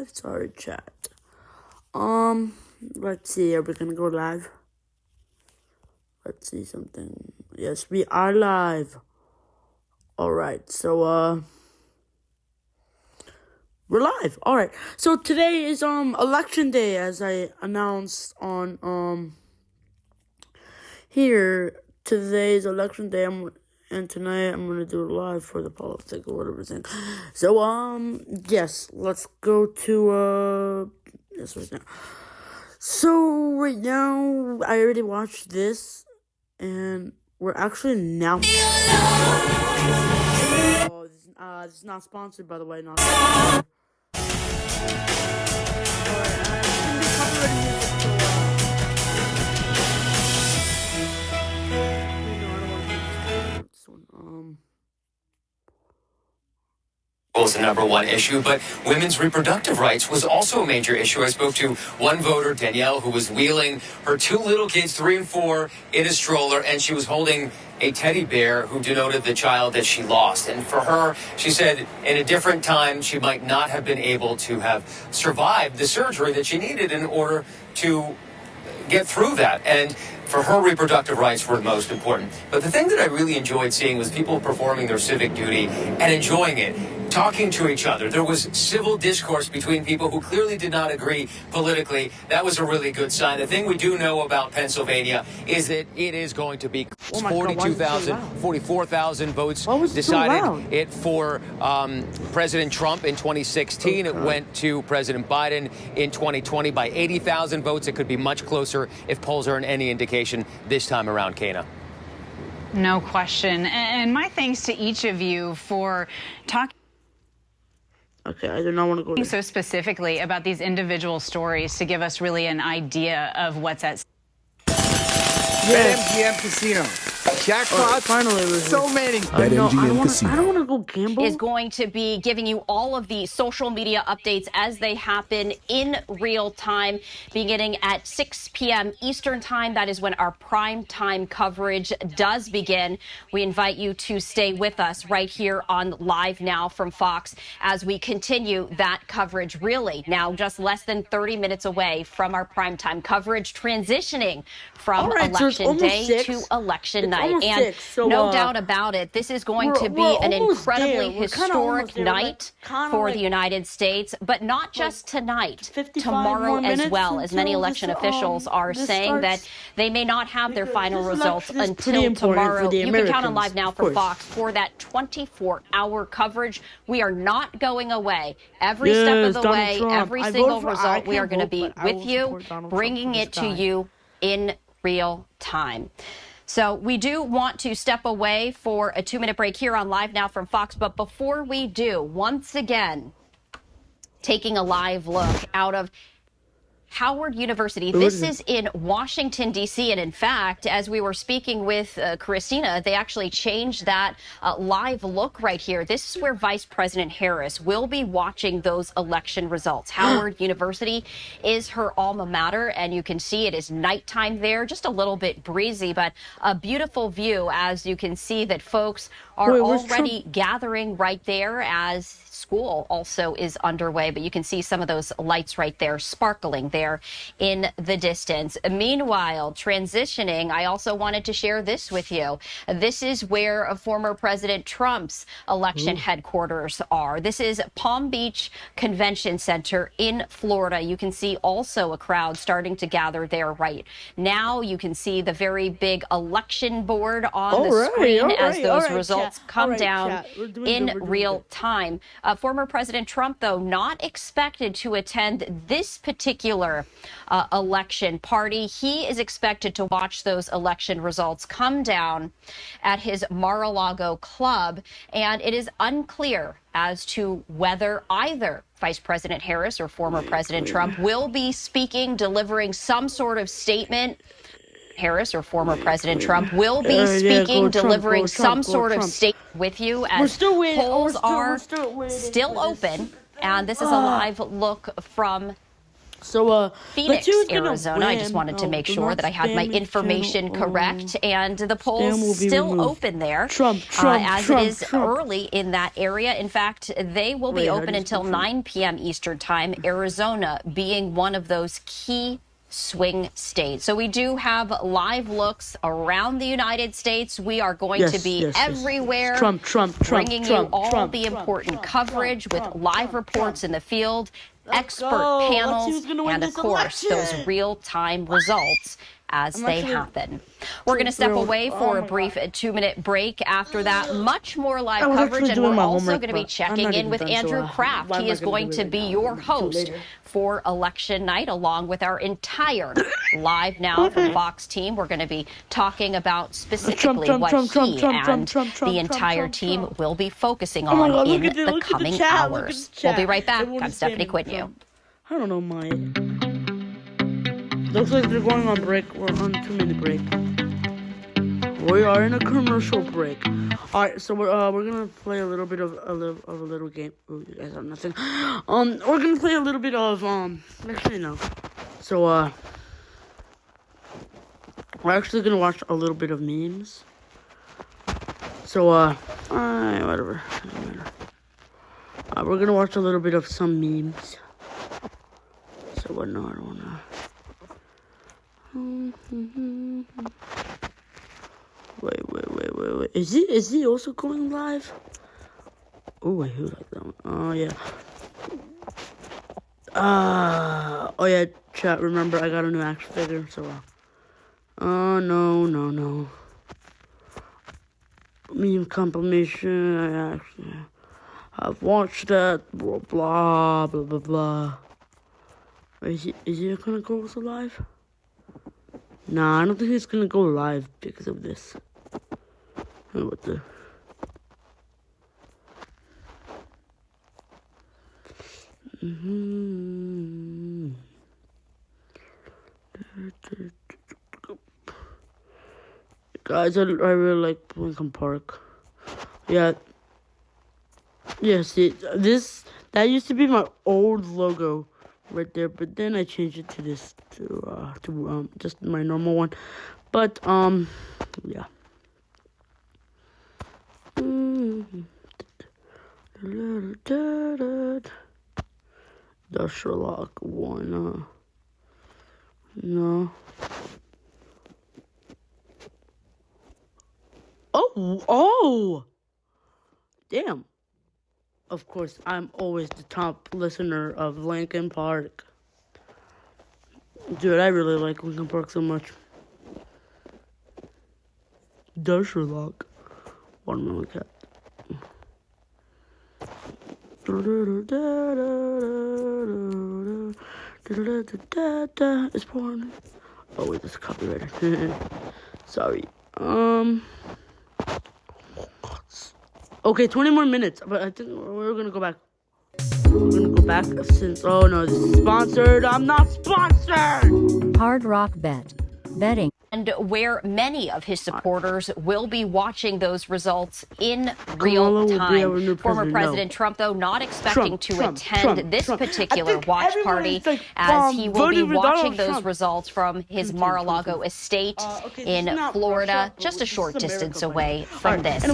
live? Sorry, chat. Let's see. Are we gonna go live? Let's see something. Yes, we are live. Alright, so, we're live. Alright, so today is, election day, as I announced on, here. Today's election day, and tonight I'm gonna do it live for the politics or whatever thing. So, yes, let's go to, yes, right now. So, right now, I already watched this, and we're actually now... Oh, this is not sponsored, by the way, not sponsored. Was the number one issue, but women's reproductive rights was also a major issue. I spoke to one voter, Danielle, who was wheeling her two little kids, 3 and 4, in a stroller, and she was holding a teddy bear who denoted the child that she lost. And for her, she said, in a different time, she might not have been able to have survived the surgery that she needed in order to get through that. And for her, reproductive rights were most important. But the thing that I really enjoyed seeing was people performing their civic duty and enjoying it, talking to each other. There was civil discourse between people who clearly did not agree politically. That was a really good sign. The thing we do know about Pennsylvania is that it is going to be 42,000, 44,000 votes decided it for President Trump in 2016. It went to President Biden in 2020 by 80,000 votes. It could be much closer if polls are in any indication this time around, Kana. No question. And my thanks to each of you for talking. Okay, I do not want to go there. So specifically about these individual stories to give us really an idea of what's at stake. BetMGM Casino. Jackpot. Finally, so many. I don't want to go gamble. Is going to be giving you all of the social media updates as they happen in real time, beginning at 6 p.m. Eastern time. That is when our prime time coverage does begin. We invite you to stay with us right here on Live Now from Fox as we continue that coverage. Really now just less than 30 minutes away from our prime time coverage, transitioning from election day to election night. And so, no doubt about it, this is going to be an incredibly historic night for the United States, but not just tonight, tomorrow as well, as many election officials are saying that they may not have their final results until tomorrow. You can count on Live Now for Fox for that 24-hour coverage. We are not going away. Every step of the way, every single result, we are going to be with you, bringing it to you in real time. So we do want to step away for a 2-minute break here on Live Now from Fox. But before we do, once again, taking a live look out of Howard University. This is in Washington, D.C. And in fact, as we were speaking with Christina, they actually changed that live look right here. This is where Vice President Harris will be watching those election results. Howard University is her alma mater, and you can see it is nighttime there, just a little bit breezy, but a beautiful view as you can see that folks are already gathering right there as school also is underway, but you can see some of those lights right there sparkling there in the distance. Meanwhile, transitioning, I also wanted to share this with you. This is where former President Trump's election headquarters are. This is Palm Beach Convention Center in Florida. You can see also a crowd starting to gather there right now. You can see the very big election board on the screen as those results come down in real time. Former President Trump, though, not expected to attend this particular election party. He is expected to watch those election results come down at his Mar-a-Lago club, and it is unclear as to whether either Vice President Harris or former President Trump will be speaking, delivering some sort of statement. Harris or former President Trump will be speaking, delivering some sort of statement with you as polls are still open. And this is a live look from So, Phoenix, Arizona. I just wanted to make sure that I had my information correct, and the polls still open there. As it is early in that area. In fact, they will be open until 9 p.m. Eastern Time, Arizona being one of those key swing states. So we do have live looks around the United States. We are going to be everywhere, bringing you all the important coverage with live reports in the field, expert panels, and of course, those real-time results as they happen. We're going to step away for a brief 2-minute break. After that, much more live coverage, and we're also going to be checking in with Andrew Kraft. He is going to be your host for election night, along with our entire Live Now from Fox team. We're going to be talking about specifically what he and the entire team will be focusing on in the coming hours. We'll be right back. I'm Stephanie Quinnew. I don't know, Maya. Looks like they're going on break. We're on 2-minute break. We are in a commercial break. All right, so we're gonna play a little bit of a little game. Ooh, you guys have nothing. We're gonna play a little bit of Actually, no. So we're actually gonna watch a little bit of memes. So whatever. Doesn't matter. We're gonna watch a little bit of some memes. So what? No, I don't wanna. Wait. Is he also going live? Oh, I hear like that one. Oh, yeah. Oh, yeah, chat, remember, I got a new action figure, so, oh, no. Meme compilation, I actually have watched that, blah, blah. Is he gonna go also live? Nah, I don't think he's gonna go live because of this. Oh, what the? Guys, I really like Lincoln Park. Yeah, see, that used to be my old logo right there, but then I changed it to this, to just my normal one. But yeah. The Sherlock one, no. Oh! Damn. Of course, I'm always the top listener of Linkin Park. Dude, I really like Linkin Park so much. The Sherlock. Watermelon Cat. It's porn. Oh wait, that's copyrighted. Sorry. Okay, 20 more minutes, but I think we're gonna go back. We're gonna go back since. Oh no, this is sponsored. I'm not sponsored. Hard Rock betting. And where many of his supporters will be watching those results in real time. Former President Trump, though, not expecting to attend this particular watch party, as he will be watching those results from his Mar-a-Lago estate in Florida, just a short distance away from this.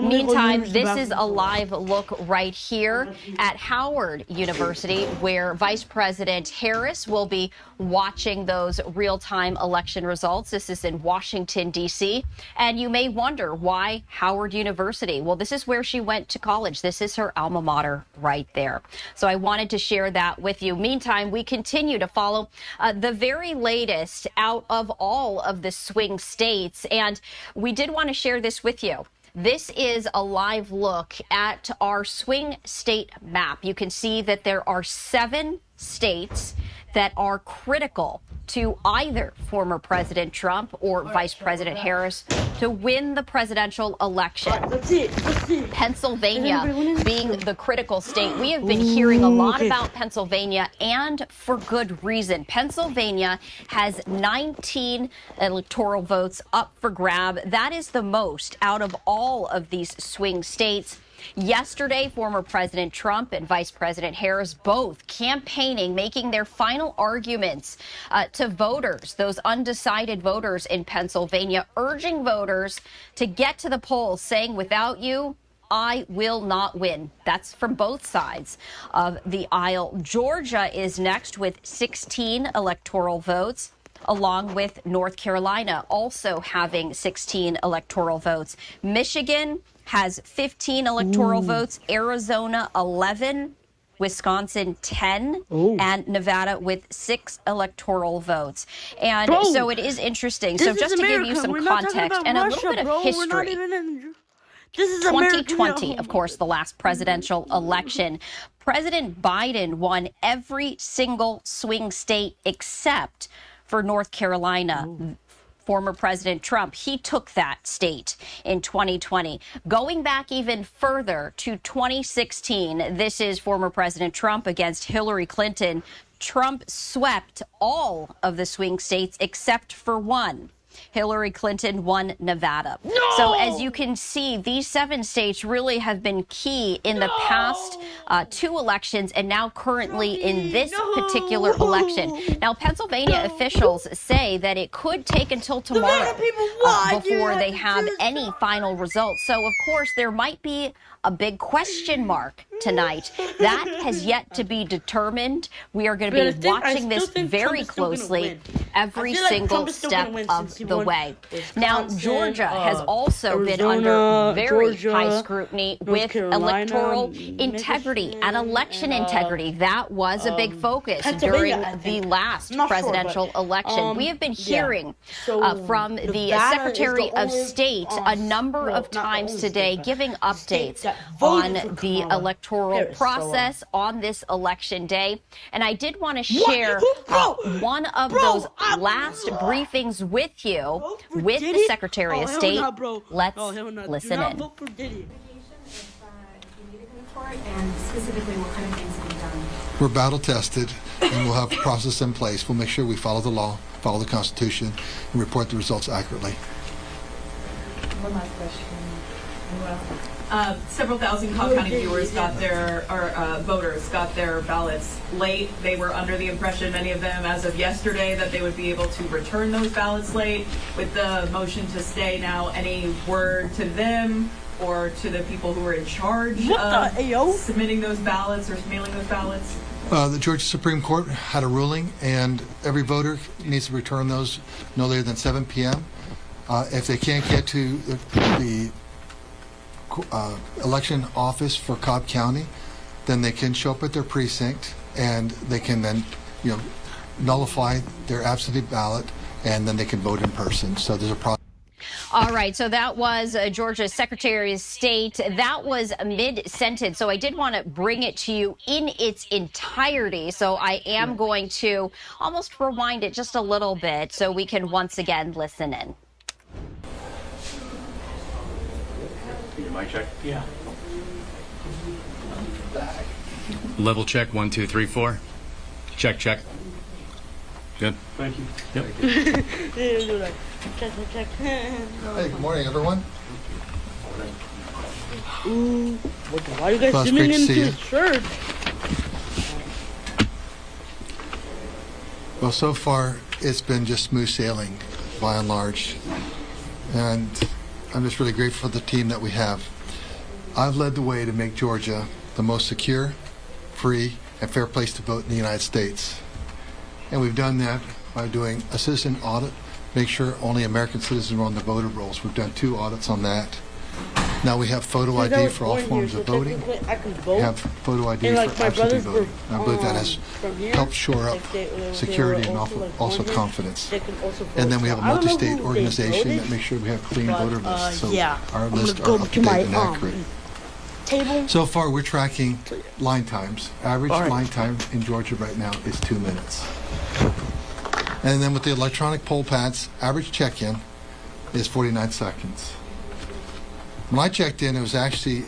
Meantime, this is a live look right here at Howard University, where Vice President Harris will be watching those real-time election results. This is in Washington, D.C. And you may wonder why Howard University. Well, this is where she went to college. This is her alma mater right there. So I wanted to share that with you. Meantime, we continue to follow the very latest out of all of the swing states. And we did want to share this with you. This is a live look at our swing state map. You can see that there are 7 states that are critical to either former President Trump or Vice President Harris to win the presidential election. Pennsylvania being the critical state. We have been hearing a lot about Pennsylvania, and for good reason. Pennsylvania has 19 electoral votes up for grab. That is the most out of all of these swing states. Yesterday, former President Trump and Vice President Harris both campaigning, making their final arguments to voters, those undecided voters in Pennsylvania, urging voters to get to the polls, saying, without you, I will not win. That's from both sides of the aisle. Georgia is next with 16 electoral votes, along with North Carolina also having 16 electoral votes. Michigan has 15 electoral votes, Arizona 11, Wisconsin 10, and Nevada with 6 electoral votes. And so it is interesting. So just to give you some context and a little bit of history. This is 2020, of course, the last presidential election. President Biden won every single swing state except for North Carolina. Former President Trump, he took that state in 2020. Going back even further to 2016, this is former President Trump against Hillary Clinton. Trump swept all of the swing states except for one. Hillary Clinton won Nevada. No! So as you can see, these 7 states really have been key in the past 2 elections and now currently in this particular election. Now, Pennsylvania officials say that it could take until tomorrow before they have any final results. So, of course, there might be a big question mark tonight. That has yet to be determined. We are going to be watching this very closely every single step of the way. Now, Georgia has also been under very high scrutiny with electoral integrity and election integrity. That was a big focus during the last presidential election. We have been hearing from the Secretary of State a number of times today, giving updates on the electoral process on this election day. And I did want to share one of those last briefings with you, with the Secretary of State. Let's listen in. And specifically, what kind of things have you done? We're battle tested, and we'll have a process in place. We'll make sure we follow the law, follow the Constitution, and report the results accurately. One last question. Several thousand Cobb County viewers got their, voters got their ballots late. They were under the impression, many of them, as of yesterday, that they would be able to return those ballots late. With the motion to stay now, any word to them or to the people who are in charge of submitting those ballots or mailing those ballots? The Georgia Supreme Court had a ruling, and every voter needs to return those no later than 7 p.m. If they can't get to the election office for Cobb County, then they can show up at their precinct, and they can then, nullify their absentee ballot, and then they can vote in person. So there's a process. All right, so that was Georgia's Secretary of State. That was mid-sentence, so I did want to bring it to you in its entirety. So I am going to almost rewind it just a little bit so we can once again listen in. Your mic check? Yeah. Level check, 1, 2, 3, 4. Check, check. Good. Thank you. Yep. Check. Hey, good morning, everyone. Ooh, why are you guys Well, zooming great to into see his shirt? Well, so far, it's been just smooth sailing, by and large. And I'm just really grateful for the team that we have. I've led the way to make Georgia the most secure, free, and fair place to vote in the United States. And we've done that by doing a citizen audit, make sure only American citizens are on the voter rolls. We've done 2 audits on that. Now we have photo ID for all forms of voting. We have photo ID for absentee voting. I believe that has helped shore up security and also confidence. And then we have a multi-state organization that makes sure we have clean voter lists, so our lists are up to date and accurate. So far, we're tracking line times. Average line time in Georgia right now is 2 minutes. And then with the electronic poll pads, average check-in is 49 seconds. When I checked in, it was actually,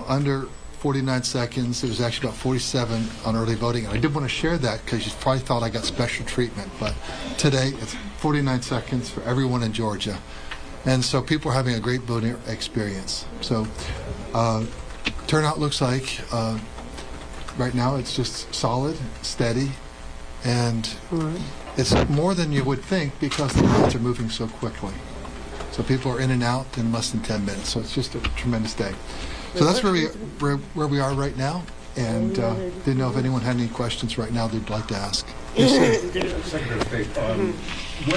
under 49 seconds. It was actually about 47 on early voting. And I did want to share that because you probably thought I got special treatment. But today, it's 49 seconds for everyone in Georgia. And so people are having a great voting experience. So Turnout looks like right now it's just solid, steady, and it's more than you would think because the ballots are moving so quickly. So people are in and out in less than 10 minutes. So it's just a tremendous day. So that's where we are right now. And didn't know if anyone had any questions right now they'd like to ask. Yes, sir. Secretary of State,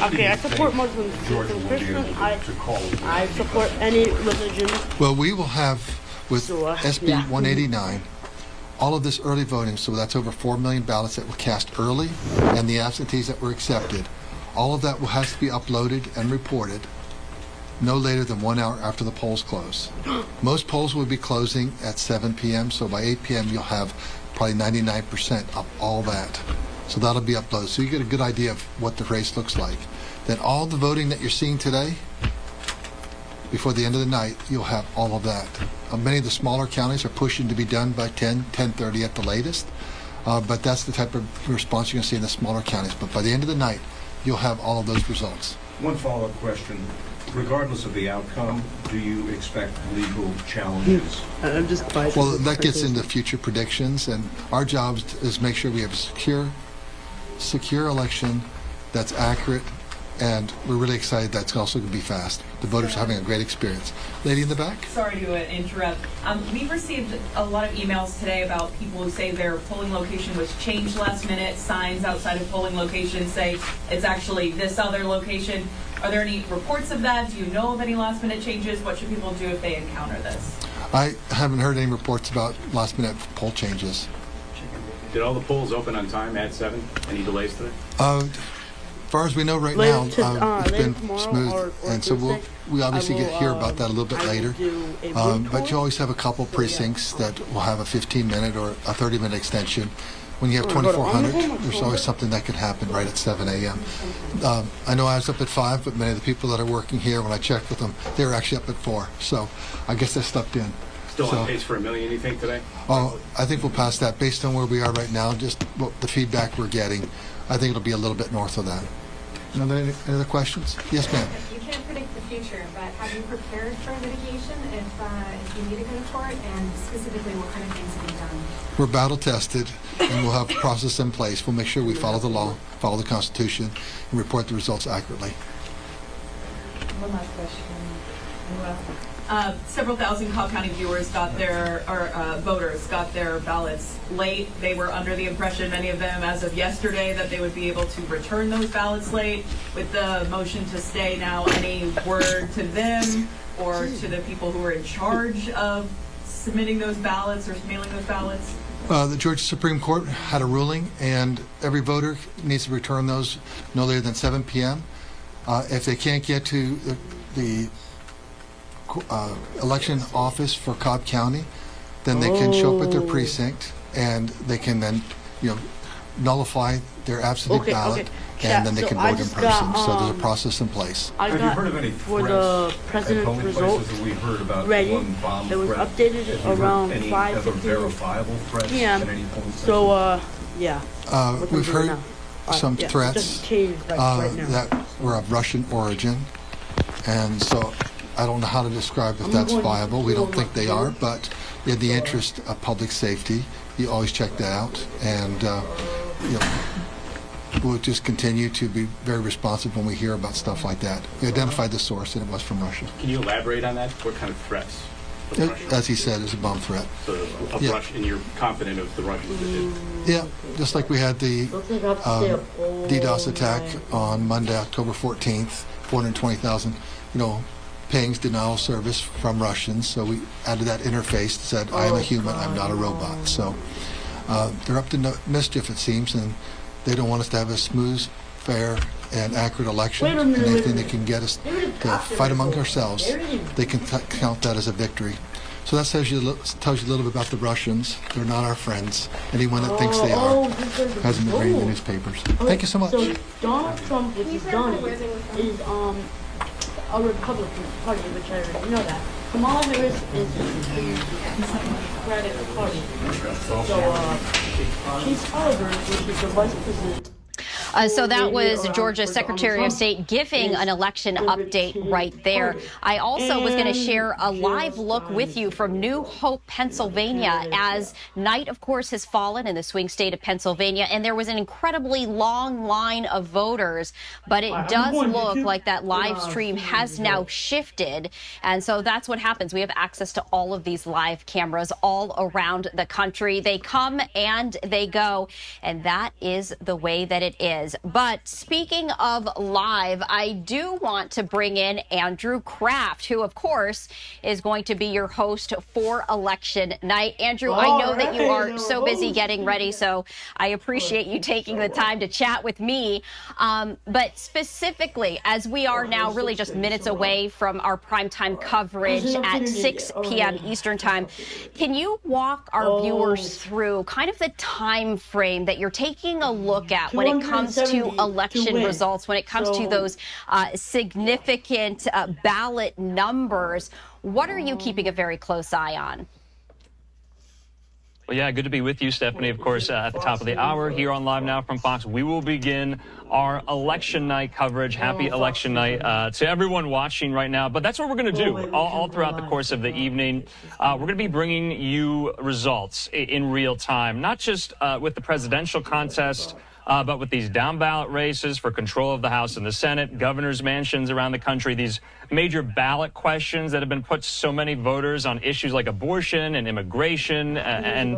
Okay, I support Muslims. I support any religion. Well, we will have with SB 189 all of this early voting. So that's over 4 million ballots that were cast early, and the absentees that were accepted. All of that will have to be uploaded and reported no later than 1 hour after the polls close. Most polls will be closing at 7 p.m., so by 8 p.m. you'll have probably 99% of all that. So that'll be uploaded. So you get a good idea of what the race looks like. Then all the voting that you're seeing today, before the end of the night, you'll have all of that. Many of the smaller counties are pushing to be done by 10:30 at the latest, but that's the type of response you're going to see in the smaller counties. But by the end of the night, you'll have all of those results. One follow-up question. Regardless of the outcome, do you expect legal challenges? I'm just quiet. Well, that gets into future predictions, and our job is make sure we have a secure election that's accurate, and we're really excited that's also going to be fast. The voters are having a great experience. Lady in the back? Sorry to interrupt. We've received a lot of emails today about people who say their polling location was changed last minute. Signs outside of polling locations say it's actually this other location. Are there any reports of that? Do you know of any last minute changes? What should people do if they encounter this? I haven't heard any reports about last minute poll changes. Did all the polls open on time at 7? Any delays today? As far as we know right now, it's been smooth, and so we obviously hear about that a little bit later. But you always have a couple precincts that will have a 15-minute or a 30-minute extension. When you have 2,400, there's always something that could happen right at 7 a.m. I know I was up at 5, but many of the people that are working here, when I checked with them, they were actually up at 4. So I guess they stepped in. Still on pace for 1 million, you think, today? Oh, I think we'll pass that. Based on where we are right now, just the feedback we're getting, I think it'll be a little bit north of that. Any other questions? Yes, ma'am. You can't predict the future, but have you prepared for litigation if you need to go to court, and specifically what kind of things have you done? We're battle tested, and we'll have a process in place. We'll make sure we follow the law, follow the Constitution, and report the results accurately. One last question. Several thousand Cobb County voters got their ballots late. They were under the impression, many of them, as of yesterday, that they would be able to return those ballots late. With the motion to stay now, any word to them or to the people who are in charge of submitting those ballots or mailing those ballots? The Georgia Supreme Court had a ruling, and every voter needs to return those no later than 7 p.m. If they can't get to the election office for Cobb County, then they can show up at their precinct, and they can then, nullify their absentee ballot, and then they can vote in person. So there's a process in place. Have you heard of any for the president's result ready. It was updated around 5:15 p.m. So yeah. We've heard some threats that were of Russian origin, and so I don't know how to describe if that's viable. We don't think they are, but in the interest of public safety, you always check that out, and we'll just continue to be very responsive when we hear about stuff like that. We identified the source, and it was from Russia. Can you elaborate on that? What kind of threats? As he said, it's a bomb threat. So Russia, and you're confident of the Russians that did? Yeah, just like we had the DDoS attack on Monday, October 14th, 420,000, pings, denial of service from Russians. So we added that interface that said, I am a human, I'm not a robot. So they're up to mischief, it seems, and they don't want us to have a smooth, fair, and accurate election. And anything that can get us to fight among ourselves, they can count that as a victory. So that tells you a little bit about the Russians. They're not our friends. Anyone that thinks they are hasn't been reading the newspapers. Thank you so much. So Donald Trump, which is Donnie, is a Republican Party, which I already know that. Kamala Harris is the Democratic Party. So she's Oliver, which is the Vice President. So that was Georgia's Secretary of State giving an election update right there. I also was going to share a live look with you from New Hope, Pennsylvania, as night, of course, has fallen in the swing state of Pennsylvania, and there was an incredibly long line of voters, but it does look like that live stream has now shifted, and so that's what happens. We have access to all of these live cameras all around the country. They come and they go, and that is the way that it is. But speaking of live, I do want to bring in Andrew Kraft, who, of course, is going to be your host for election night. Andrew, I know that you are so busy getting ready, so I appreciate you taking the time to chat with me. But specifically, as we are now really just minutes away from our primetime coverage at 6 p.m. Eastern Time, can you walk our viewers through kind of the time frame that you're taking a look at when it comes to election results, when it comes to those significant ballot numbers? What are you keeping a very close eye on? Well, yeah, good to be with you, Stephanie. Of course, at the top of the hour here on Live Now from Fox, we will begin our election night coverage. Happy election night to everyone watching right now. But that's what we're going to do all throughout the course of the evening. We're going to be bringing you results in real time, not just with the presidential contest, but with these down ballot races for control of the House and the Senate, governor's mansions around the country, these major ballot questions that have been put to so many voters on issues like abortion and immigration and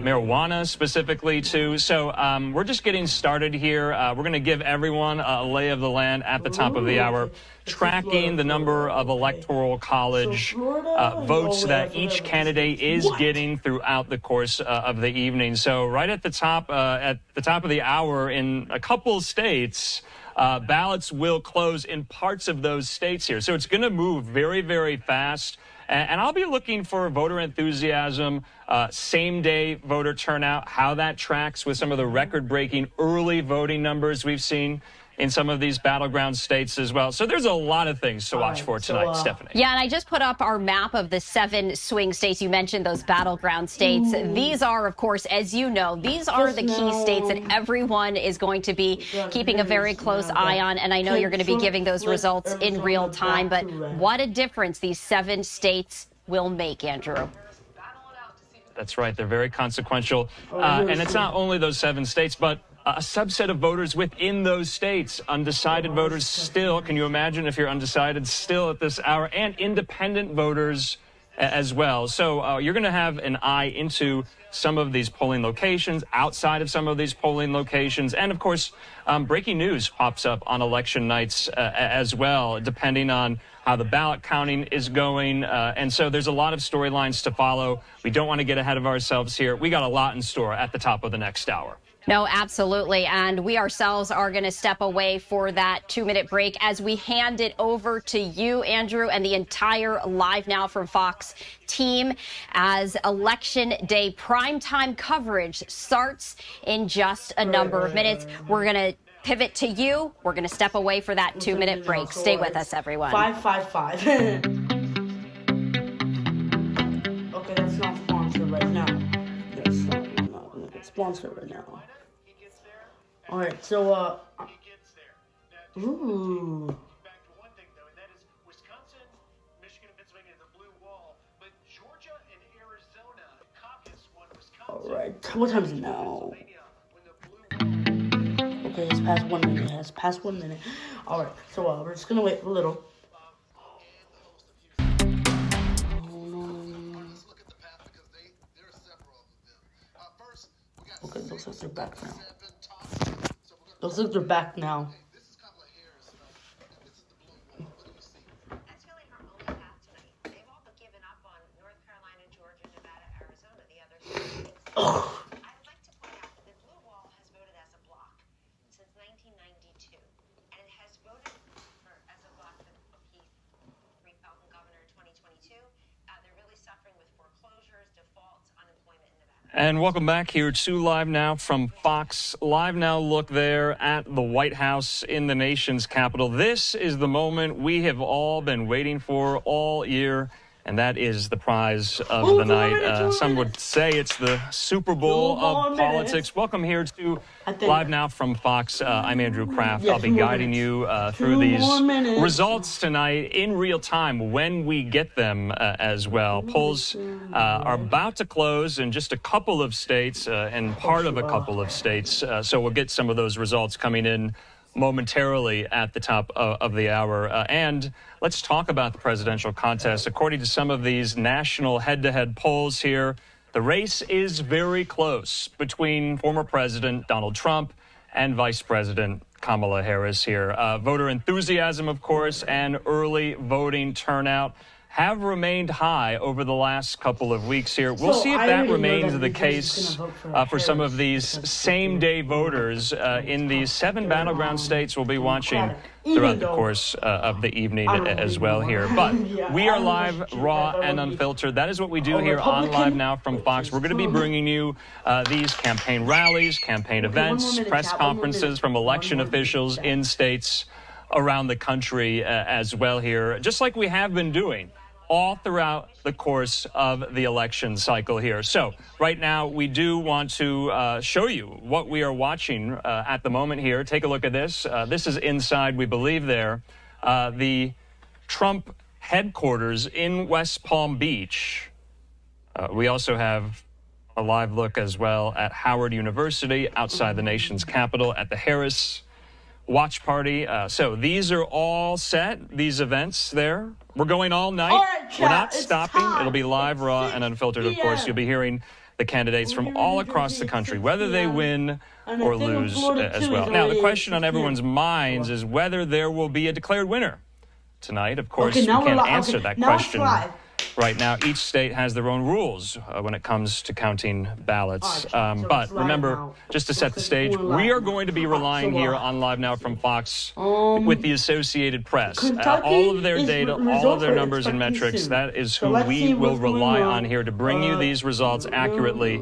marijuana specifically, too. So we're just getting started here. We're going to give everyone a lay of the land at the top of the hour, tracking the number of electoral college votes that each candidate is getting throughout the course of the evening. So right at the top of the hour in a couple states, ballots will close in parts of those states here. So it's going to move very, very fast. And I'll be looking for voter enthusiasm, same-day voter turnout, how that tracks with some of the record-breaking early voting numbers we've seen in some of these battleground states as well. So there's a lot of things to watch for tonight, Stephanie. Yeah, and I just put up our map of the 7 swing states. You mentioned those battleground states. These are, of course, as you know, these are the key states that everyone is going to be keeping a very close eye on. And I know you're going to be giving those results in real time. But what a difference these 7 states will make, Andrew. That's right. They're very consequential. And it's not only those 7 states, but a subset of voters within those states, undecided voters still. Can you imagine if you're undecided still at this hour, and independent voters as well. So you're going to have an eye into some of these polling locations, outside of some of these polling locations. And, of course, breaking news pops up on election nights as well, depending on how the ballot counting is going. And so there's a lot of storylines to follow. We don't want to get ahead of ourselves here. We got a lot in store at the top of the next hour. No, absolutely. And we ourselves are going to step away for that 2-minute break as we hand it over to you, Andrew, and the entire Live Now from Fox team as Election Day primetime coverage starts in just a number of minutes. We're going to pivot to you. We're going to step away for that 2-minute break. Stay with us, everyone. 555. Okay, that's not sponsored right now. That's not going to get sponsored right now. All right, so ooh. All right, what time is it now? Okay, it's past 1 minute. It has passed 1 minute. All right, so we're just gonna wait a little. Okay, looks like they're back now. Looks like they're back now. That's really her only path tonight. They've all but given up on North Carolina, Georgia, Nevada, Arizona, the other three states. I'd like to point out that the Blue Wall has voted as a bloc since 1992, and it has voted as a bloc for Keith, Republican governor in 2022. They're really suffering with foreclosures, defaults, unemployment in Nevada. And welcome back here to Live Now from Fox. Live Now look there at the White House in the nation's capital. This is the moment we have all been waiting for all year, And that is the prize of the night. Some would say it's the Super Bowl of politics. Welcome here to Live Now from Fox. I'm Andrew Kraft. I'll be guiding you through these results tonight in real time when we get them as well. Polls are about to close in just a couple of states and part of a couple of states. So we'll get some of those results coming in momentarily at the top of the hour. And let's talk about the presidential contest. According to some of these national head-to-head polls here, the race is very close between former President Donald Trump and Vice President Kamala Harris here. Voter enthusiasm, of course, and early voting turnout have remained high over the last couple of weeks here. We'll see if that remains the case for some of these same-day voters in these 7 battleground states we'll be watching throughout the course of the evening as well here. But we are live, raw, and unfiltered. That is what we do here on Live Now from Fox. We're going to be bringing you these campaign rallies, campaign events, press conferences from election officials in states around the country as well here, just like we have been doing all throughout the course of the election cycle here. So right now, we do want to show you what we are watching at the moment here. Take a look at this. This is inside, we believe there, the Trump headquarters in West Palm Beach. We also have a live look as well at Howard University outside the nation's capital at the Harris Watch Party. So these are all set, these events there. We're going all night. All right, chat, we're not stopping. It'll be live, raw, and unfiltered, of course. You'll be hearing the candidates from all across the country, whether they win or lose as well. Now, the question on everyone's minds is whether there will be a declared winner tonight. Of course, we can't answer that question right now. Each state has their own rules when it comes to counting ballots. But remember, just to set the stage, we are going to be relying here on Live Now from Fox with the Associated Press. All of their data, all of their numbers and metrics, that is who we will rely on here to bring you these results accurately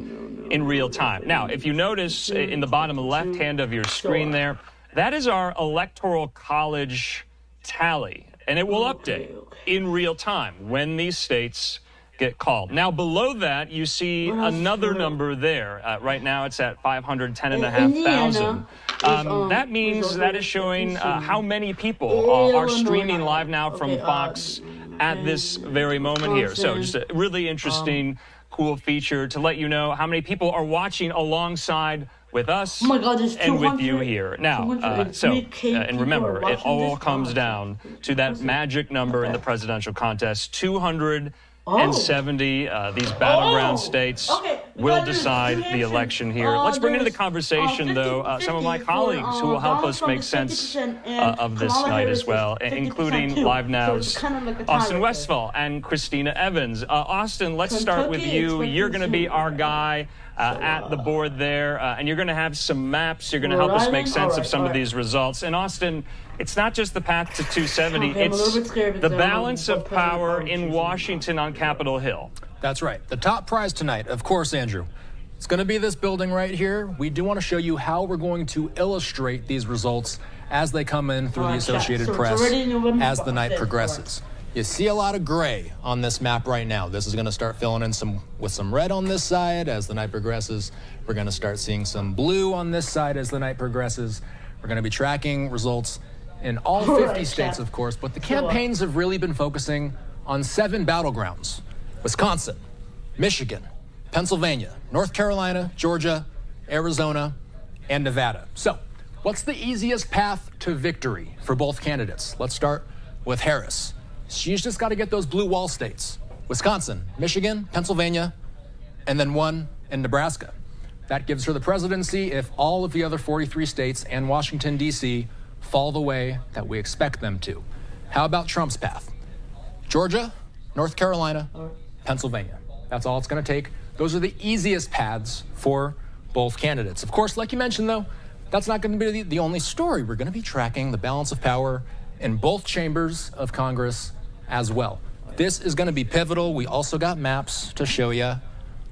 in real time. Now, if you notice in the bottom left hand of your screen there, that is our Electoral College tally. And it will update in real time when these states get called. Now, below that, you see another number there. Right now, it's at 510,500. That means that is showing how many people are streaming Live Now from Fox at this very moment here. So just a really interesting, cool feature to let you know how many people are watching alongside with us and with you here. Now, and remember, it all comes down to that magic number in the presidential contest, 270. These battleground states will decide the election here. Let's bring into the conversation, though, some of my colleagues who will help us make sense of this night as well, including Live Now's Austin Westfall and Christina Evans. Austin, let's start with you. You're going to be our guy at the board there, and you're going to have some maps. You're going to help us make sense of some of these results. And Austin, it's not just the path to 270, it's the balance of power in Washington on Capitol Hill. That's right. The top prize tonight, of course, Andrew, it's going to be this building right here. We do want to show you how we're going to illustrate these results as they come in through the Associated Press as the night progresses. You see a lot of gray on this map right now. This is going to start filling in with some red on this side as the night progresses. We're going to start seeing some blue on this side as the night progresses. We're going to be tracking results in all 50 states, of course, but the campaigns have really been focusing on 7 battlegrounds: Wisconsin, Michigan, Pennsylvania, North Carolina, Georgia, Arizona, and Nevada. So, what's the easiest path to victory for both candidates? Let's start with Harris. She's just got to get those blue wall states: Wisconsin, Michigan, Pennsylvania, and then 1 in Nebraska. That gives her the presidency if all of the other 43 states and Washington, D.C. fall the way that we expect them to. How about Trump's path? Georgia, North Carolina, Pennsylvania. That's all it's going to take. Those are the easiest paths for both candidates. Of course, like you mentioned, though, that's not going to be the only story. We're going to be tracking the balance of power in both chambers of Congress as well. This is going to be pivotal. We also got maps to show you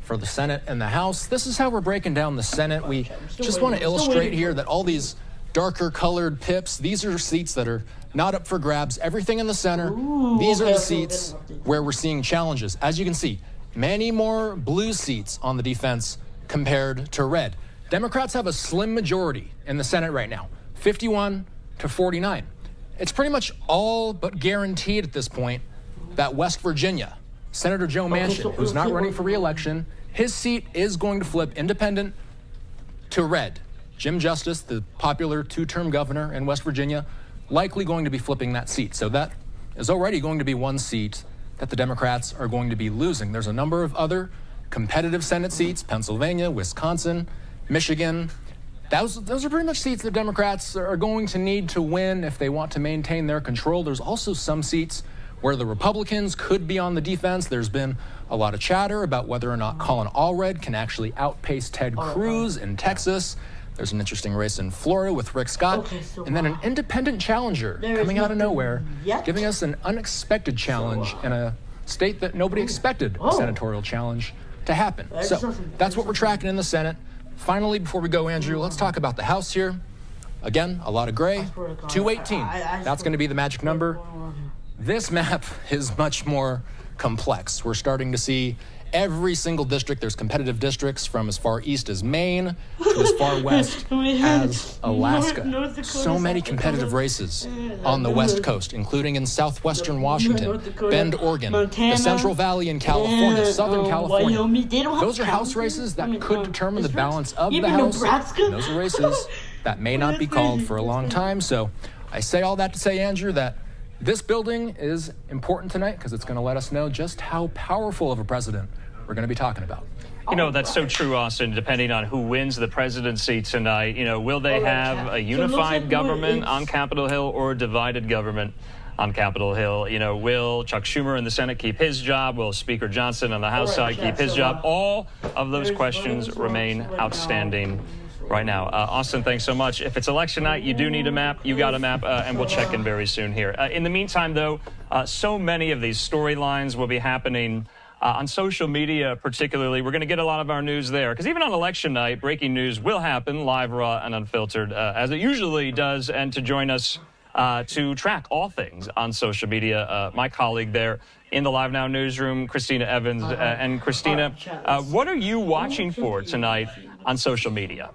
for the Senate and the House. This is how we're breaking down the Senate. We just want to illustrate here that all these darker colored pips. These are seats that are not up for grabs. Everything in the center, these are the seats where we're seeing challenges. As you can see, many more blue seats on the defense compared to red. Democrats have a slim majority in the Senate right now, 51 to 49. It's pretty much all but guaranteed at this point that West Virginia, Senator Joe Manchin, who's not running for re-election, his seat is going to flip independent to red. Jim Justice, the popular two-term governor in West Virginia, likely going to be flipping that seat. So that is already going to be one seat that the Democrats are going to be losing. There's a number of other competitive Senate seats, Pennsylvania, Wisconsin, Michigan. Those are pretty much seats the Democrats are going to need to win if they want to maintain their control. There's also some seats where the Republicans could be on the defense. There's been a lot of chatter about whether or not Colin Allred can actually outpace Ted Cruz in Texas. There's an interesting race in Florida with Rick Scott. And then an independent challenger coming out of nowhere, giving us an unexpected challenge in a state that nobody expected a senatorial challenge to happen. So that's what we're tracking in the Senate. Finally, before we go, Andrew, let's talk about the House here. Again, a lot of gray, 218. That's going to be the magic number. This map is much more complex. We're starting to see every single district. There's competitive districts from as far east as Maine to as far west as Alaska. So many competitive races on the West Coast, including in southwestern Washington, Bend, Oregon, the Central Valley in California, Southern California. Those are House races that could determine the balance of the House. And those are races that may not be called for a long time. So I say all that to say, Andrew, that this building is important tonight because it's going to let us know just how powerful of a president we're going to be talking about. You know, that's so true, Austin, depending on who wins the presidency tonight. You know, will they have a unified government on Capitol Hill or a divided government on Capitol Hill? You know, will Chuck Schumer in the Senate keep his job? Will Speaker Johnson on the House side keep his job? All of those questions remain outstanding right now. Austin, thanks so much. If it's election night, you do need a map. You got a map, and we'll check in very soon here. In the meantime, though, so many of these storylines will be happening on social media, particularly. We're going to get a lot of our news there, because even on election night, breaking news will happen live, raw, and unfiltered, as it usually does. And to join us to track all things on social media, my colleague there in the Live Now newsroom, Christina Evans. And Christina, what are you watching for tonight on social media?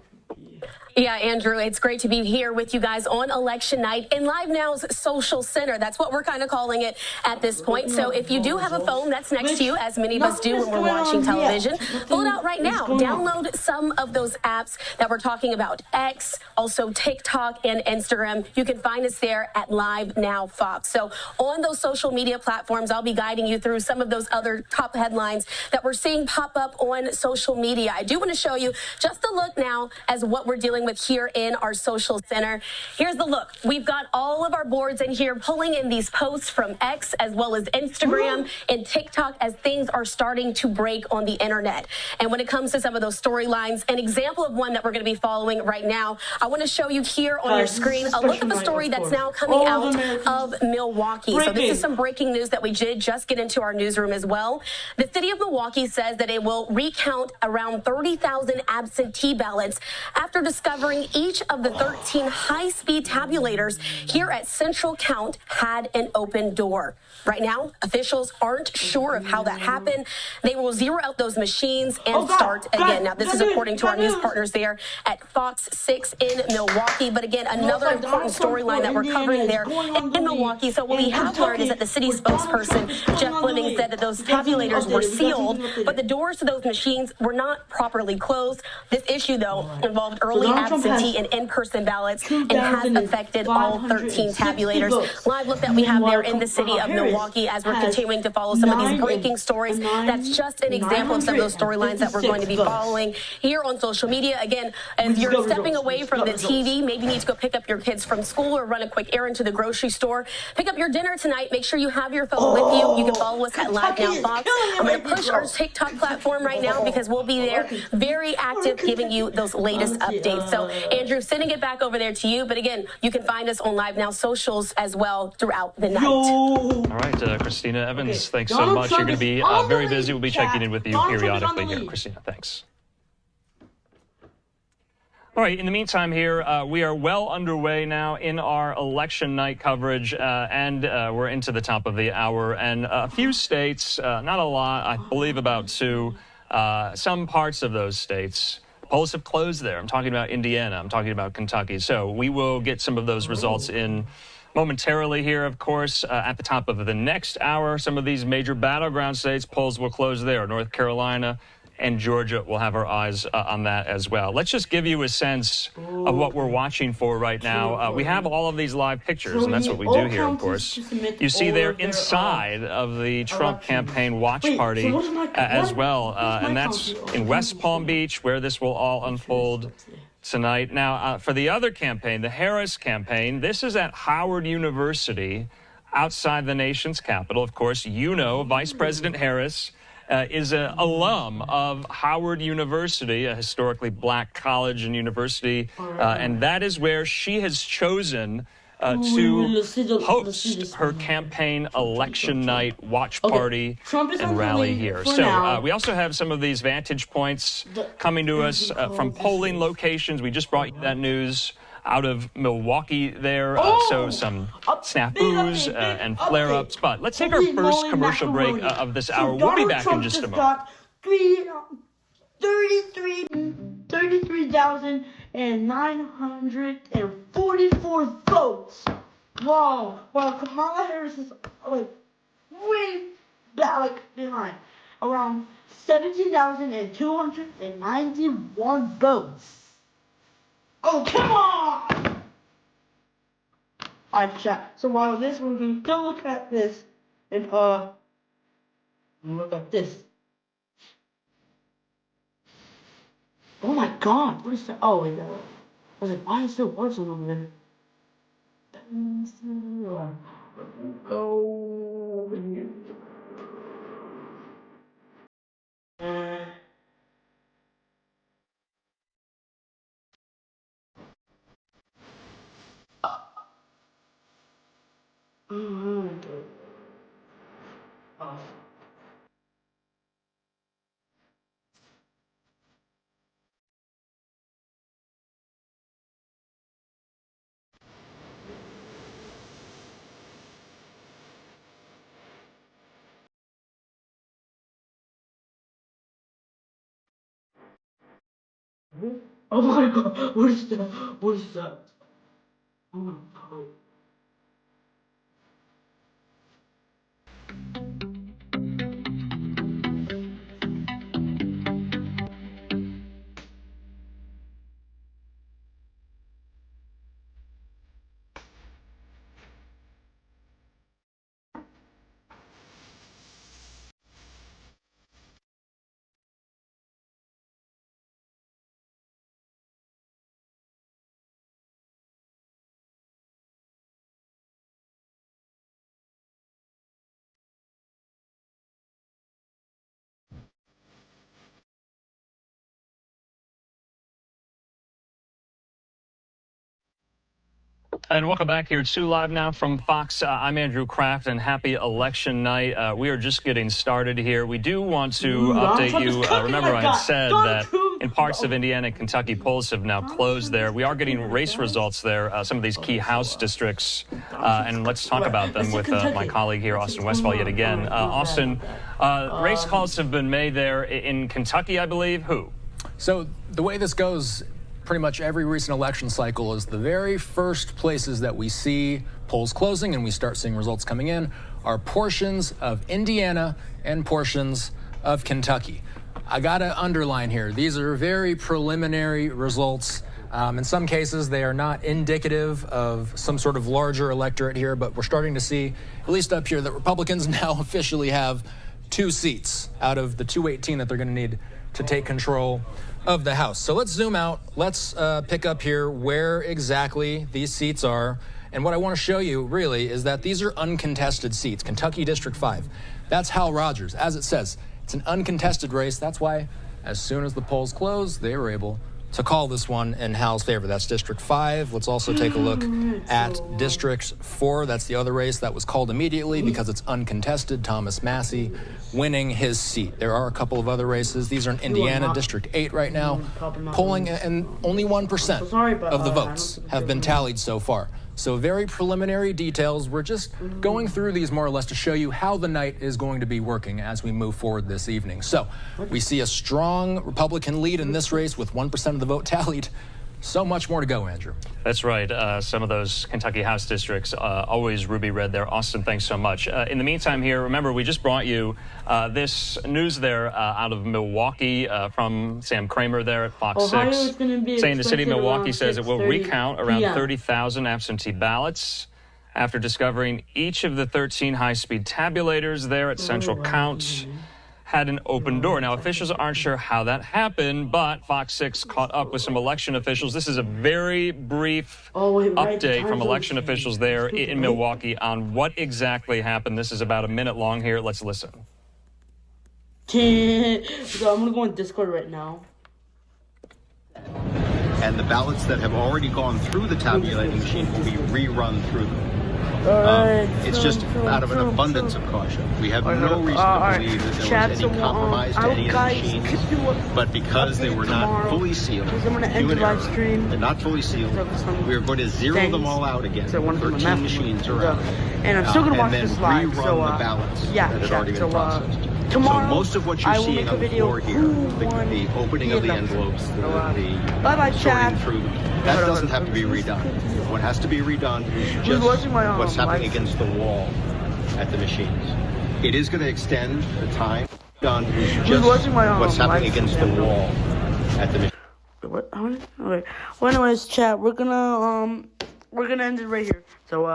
Yeah, Andrew, it's great to be here with you guys on election night in Live Now's Social Center. That's what we're kind of calling it at this point. So if you do have a phone that's next to you, as many of us do when we're watching television, pull it out right now. Download some of those apps that we're talking about. X, also TikTok and Instagram. You can find us there at Live Now Fox. So on those social media platforms, I'll be guiding you through some of those other top headlines that we're seeing pop up on social media. I do want to show you just a look now as what we're dealing with here in our social center. Here's the look. We've got all of our boards in here pulling in these posts from X as well as Instagram and TikTok as things are starting to break on the internet. And when it comes to some of those storylines, an example of one that we're going to be following right now, I want to show you here on your screen a look at the story that's now coming out of Milwaukee. So this is some breaking news that we did just get into our newsroom as well. The city of Milwaukee says that it will recount around 30,000 absentee ballots after discovering each of the 13 high-speed tabulators here at Central Count had an open door. Right now, officials aren't sure of how that happened. They will zero out those machines and start again. Now, this is according to our news partners there at Fox 6 in Milwaukee. But again, another important storyline that we're covering there in Milwaukee. So what we have learned is that the city spokesperson, Jeff Fleming, said that those tabulators were sealed, but the doors to those machines were not properly closed. This issue, though, involved early absentee and in-person ballots and has affected all 13 tabulators. Live look that we have there in the city of Milwaukee as we're continuing to follow some of these breaking stories. That's just an example of some of those storylines that we're going to be following here on social media. Again, if you're stepping away from the TV, maybe you need to go pick up your kids from school or run a quick errand to the grocery store. Pick up your dinner tonight. Make sure you have your phone with you. You can follow us at Live Now Fox. I'm going to push our TikTok platform right now because we'll be there very active giving you those latest updates. So, Andrew, sending it back over there to you. But again, you can find us on Live Now socials as well throughout the night. All right, Christina Evans, thanks so much. You're going to be very busy. We'll be checking in with you periodically here. Christina, thanks. All right, in the meantime here, we are well underway now in our election night coverage, and we're into the top of the hour. And a few states, not a lot, I believe about 2, some parts of those states, polls have closed there. I'm talking about Indiana. I'm talking about Kentucky. So we will get some of those results in momentarily here, of course. At the top of the next hour, some of these major battleground states, polls will close there. North Carolina and Georgia will have our eyes on that as well. Let's just give you a sense of what we're watching for right now. We have all of these live pictures, and that's what we do here, of course. You see there inside of the Trump campaign watch party as well, and that's in West Palm Beach, where this will all unfold tonight. Now, for the other campaign, the Harris campaign, this is at Howard University outside the nation's capital. Of course, you know Vice President Harris is an alum of Howard University, a historically black college and university, and that is where she has chosen to host her campaign election night watch party and rally here. So we also have some of these vantage points coming to us from polling locations. We just brought you that news out of Milwaukee there, so some snafus and flare-ups. But let's take our first commercial break of this hour. We'll be back in just a moment. 33,944 votes. Wow. Well, Kamala Harris is like way back behind. Around 17,291 votes. Oh, come on! Alright, chat. So while this, we're going to look at this and, look at this. Oh my god, what is that? Oh, wait, I was like, why is there words over there? Oh, oh my god, what is that? What is that? Oh my god. And welcome back here to Live Now from Fox. I'm Andrew Kraft, and happy election night. We are just getting started here. We do want to update you. Remember, I had said that in parts of Indiana and Kentucky, polls have now closed there. We are getting race results there, some of these key House districts, and let's talk about them with my colleague here, Austin Westfall, yet again. Austin, race calls have been made there in Kentucky, I believe. Who? So the way this goes, pretty much every recent election cycle, is the very first places that we see polls closing and we start seeing results coming in are portions of Indiana and portions of Kentucky. I gotta underline here, these are very preliminary results. In some cases, they are not indicative of some sort of larger electorate here, but we're starting to see, at least up here, that Republicans now officially have 2 seats out of the 218 that they're gonna need to take control of the House. So let's zoom out. Let's pick up here where exactly these seats are. And what I want to show you, really, is that these are uncontested seats. Kentucky District 5. That's Hal Rogers. As it says, it's an uncontested race. That's why, as soon as the polls closed, they were able to call this one in Hal's favor. That's District 5. Let's also take a look at District 4. That's the other race that was called immediately because it's uncontested. Thomas Massey winning his seat. There are a couple of other races. These are in Indiana, District 8 right now. Polling, and only 1% of the votes have been tallied so far. So very preliminary details. We're just going through these more or less to show you how the night is going to be working as we move forward this evening. So we see a strong Republican lead in this race with 1% of the vote tallied. So much more to go, Andrew. That's right. Some of those Kentucky House districts, always ruby red there. Austin, thanks so much. In the meantime here, remember, we just brought you this news there out of Milwaukee from Sam Kramer there at Fox 6, saying the city of Milwaukee says it will recount around 30,000 absentee ballots after discovering each of the 13 high-speed tabulators there at Central Count had an open door. Now, officials aren't sure how that happened, but Fox 6 caught up with some election officials. This is a very brief update from election officials there in Milwaukee on what exactly happened. This is about a minute long here. Let's listen. So I'm going to go on Discord right now. And the ballots that have already gone through the tabulating machine will be rerun through them. It's just out of an abundance of caution. We have no reason to believe that there was any compromise to any of the machines, but because they were not fully sealed, human error, they're not fully sealed, we are going to zero them all out again, 13 machines around, and I'm still going to watch this live, rerun the ballots that had already been processed. Tomorrow, so most of what you're seeing on the floor here, the opening of the envelopes, the sorting through them, that doesn't have to be redone. What has to be redone is just what's happening against the wall at the machines. It is going to extend the time. Done is just what's happening against the wall at the machines. What? Okay. Well, anyways, chat, we're gonna end it right here. So